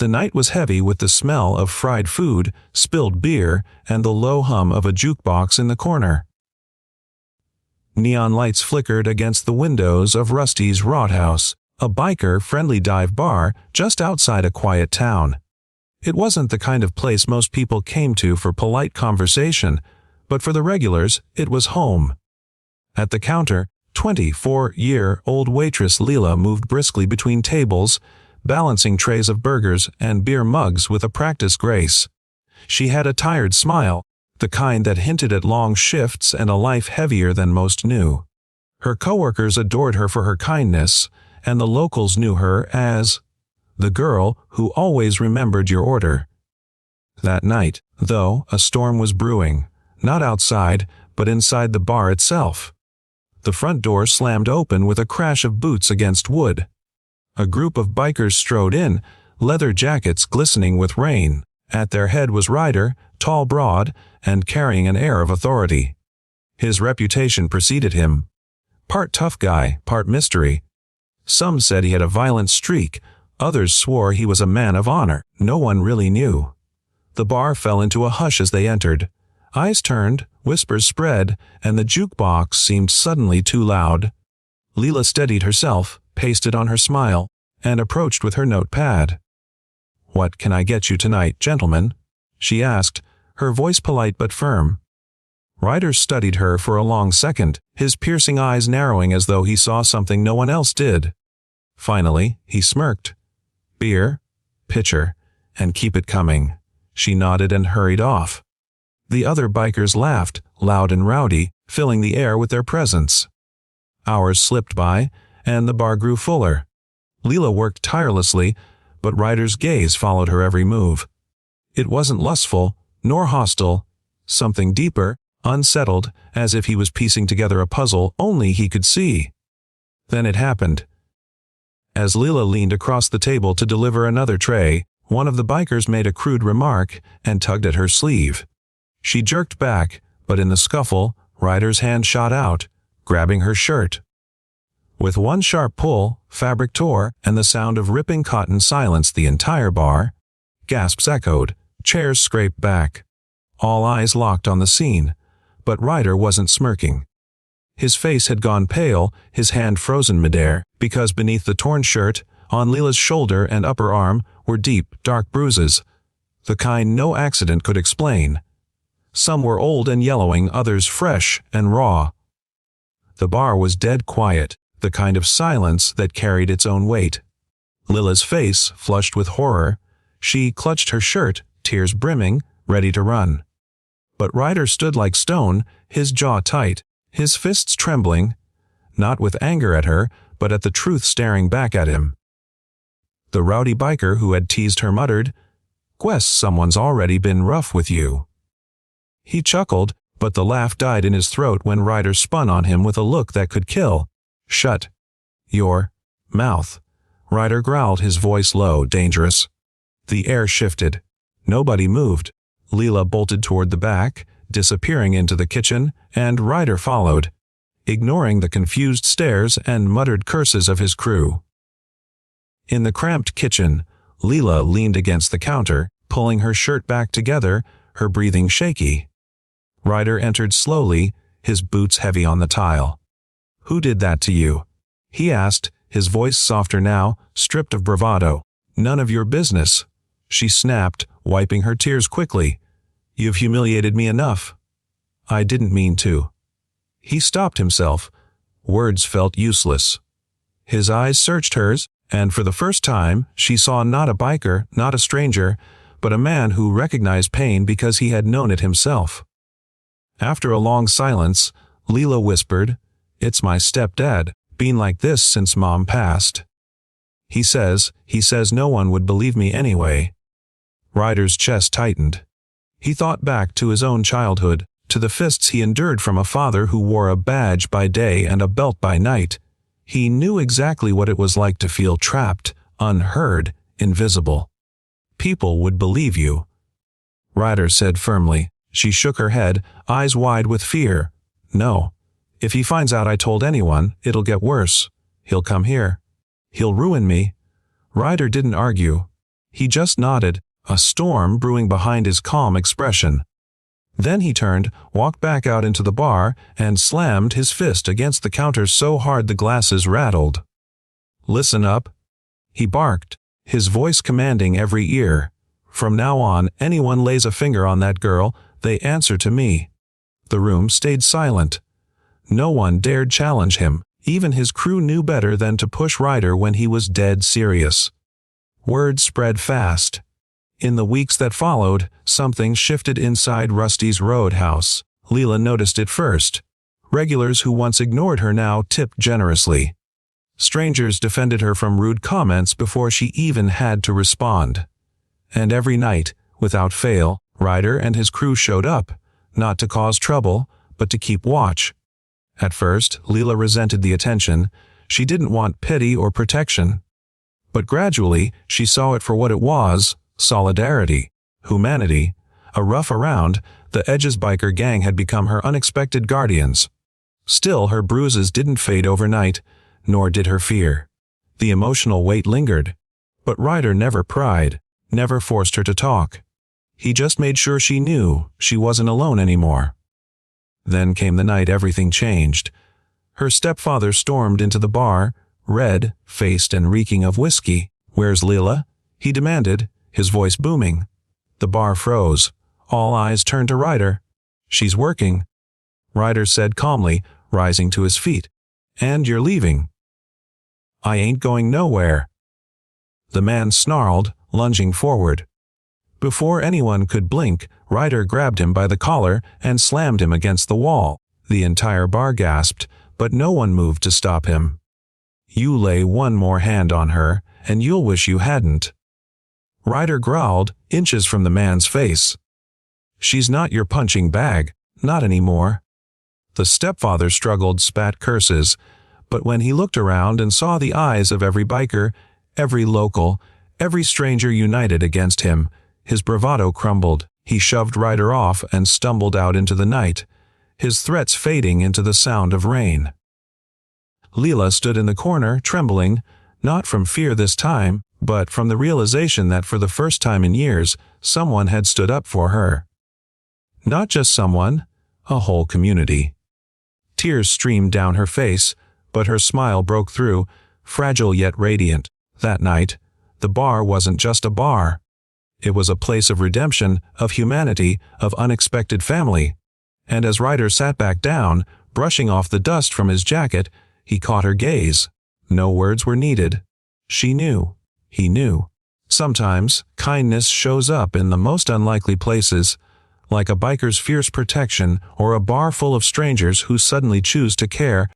The night was heavy with the smell of fried food, spilled beer, and the low hum of a jukebox in the corner. Neon lights flickered against the windows of Rusty's Roadhouse, a biker-friendly dive bar just outside a quiet town. It wasn't the kind of place most people came to for polite conversation, but for the regulars, it was home. At the counter, 24-year-old waitress Leela moved briskly between tables, balancing trays of burgers and beer mugs with a practiced grace. She had a tired smile, the kind that hinted at long shifts and a life heavier than most knew. Her coworkers adored her for her kindness, and the locals knew her as the girl who always remembered your order. That night, though, a storm was brewing, not outside, but inside the bar itself. The front door slammed open with a crash of boots against wood. A group of bikers strode in, leather jackets glistening with rain. At their head was Ryder, tall, broad, and carrying an air of authority. His reputation preceded him. Part tough guy, part mystery. Some said he had a violent streak, others swore he was a man of honor. No one really knew. The bar fell into a hush as they entered. Eyes turned, whispers spread, and the jukebox seemed suddenly too loud. Leela steadied herself, pasted on her smile, and approached with her notepad. "What can I get you tonight, gentlemen?" she asked, her voice polite but firm. Ryder studied her for a long second, his piercing eyes narrowing as though he saw something no one else did. Finally, he smirked. "Beer, pitcher, and keep it coming." She nodded and hurried off. The other bikers laughed, loud and rowdy, filling the air with their presence. Hours slipped by, and the bar grew fuller. Leela worked tirelessly, but Ryder's gaze followed her every move. It wasn't lustful, nor hostile, something deeper, unsettled, as if he was piecing together a puzzle only he could see. Then it happened. As Leela leaned across the table to deliver another tray, one of the bikers made a crude remark and tugged at her sleeve. She jerked back, but in the scuffle, Ryder's hand shot out, grabbing her shirt. With one sharp pull, fabric tore, and the sound of ripping cotton silenced the entire bar. Gasps echoed, chairs scraped back. All eyes locked on the scene, but Ryder wasn't smirking. His face had gone pale, his hand frozen midair, because beneath the torn shirt, on Leela's shoulder and upper arm, were deep, dark bruises, the kind no accident could explain. Some were old and yellowing, others fresh and raw. The bar was dead quiet, the kind of silence that carried its own weight. Leela's face flushed with horror. She clutched her shirt, tears brimming, ready to run. But Ryder stood like stone, his jaw tight, his fists trembling, not with anger at her, but at the truth staring back at him. The rowdy biker who had teased her muttered, "Guess someone's already been rough with you." He chuckled, but the laugh died in his throat when Ryder spun on him with a look that could kill. "Shut your mouth," Ryder growled, his voice low, dangerous. The air shifted. Nobody moved. Leela bolted toward the back, disappearing into the kitchen, and Ryder followed, ignoring the confused stares and muttered curses of his crew. In the cramped kitchen, Leela leaned against the counter, pulling her shirt back together, her breathing shaky. Ryder entered slowly, his boots heavy on the tile. "Who did that to you?" he asked, his voice softer now, stripped of bravado. "None of your business," she snapped, wiping her tears quickly. "You've humiliated me enough." "I didn't mean to." He stopped himself. Words felt useless. His eyes searched hers, and for the first time, she saw not a biker, not a stranger, but a man who recognized pain because he had known it himself. After a long silence, Leela whispered, "It's my stepdad, been like this since Mom passed. He says no one would believe me anyway." Ryder's chest tightened. He thought back to his own childhood, to the fists he endured from a father who wore a badge by day and a belt by night. He knew exactly what it was like to feel trapped, unheard, invisible. "People would believe you," Ryder said firmly. She shook her head, eyes wide with fear. "No. If he finds out I told anyone, it'll get worse. He'll come here. He'll ruin me." Ryder didn't argue. He just nodded, a storm brewing behind his calm expression. Then he turned, walked back out into the bar, and slammed his fist against the counter so hard the glasses rattled. "Listen up," he barked, his voice commanding every ear. "From now on, anyone lays a finger on that girl, they answer to me." The room stayed silent. No one dared challenge him. Even his crew knew better than to push Ryder when he was dead serious. Word spread fast. In the weeks that followed, something shifted inside Rusty's Roadhouse. Leela noticed it first. Regulars who once ignored her now tipped generously. Strangers defended her from rude comments before she even had to respond. And every night, without fail, Ryder and his crew showed up, not to cause trouble, but to keep watch. At first, Leela resented the attention. She didn't want pity or protection. But gradually, she saw it for what it was: solidarity, humanity. A rough around, the Edges biker gang had become her unexpected guardians. Still, her bruises didn't fade overnight, nor did her fear. The emotional weight lingered. But Ryder never pried, never forced her to talk. He just made sure she knew she wasn't alone anymore. Then came the night everything changed. Her stepfather stormed into the bar, red-faced and reeking of whiskey. "Where's Leela?" he demanded, his voice booming. The bar froze. All eyes turned to Ryder. "She's working," Ryder said calmly, rising to his feet. "And you're leaving." "I ain't going nowhere," the man snarled, lunging forward. Before anyone could blink, Ryder grabbed him by the collar and slammed him against the wall. The entire bar gasped, but no one moved to stop him. "You lay one more hand on her, and you'll wish you hadn't," Ryder growled, inches from the man's face. "She's not your punching bag, not anymore." The stepfather struggled, spat curses, but when he looked around and saw the eyes of every biker, every local, every stranger united against him, his bravado crumbled. He shoved Ryder off and stumbled out into the night, his threats fading into the sound of rain. Leela stood in the corner, trembling, not from fear this time, but from the realization that for the first time in years, someone had stood up for her. Not just someone, a whole community. Tears streamed down her face, but her smile broke through, fragile yet radiant. That night, the bar wasn't just a bar. It was a place of redemption, of humanity, of unexpected family. And as Ryder sat back down, brushing off the dust from his jacket, he caught her gaze. No words were needed. She knew. He knew. Sometimes, kindness shows up in the most unlikely places, like a biker's fierce protection or a bar full of strangers who suddenly choose to care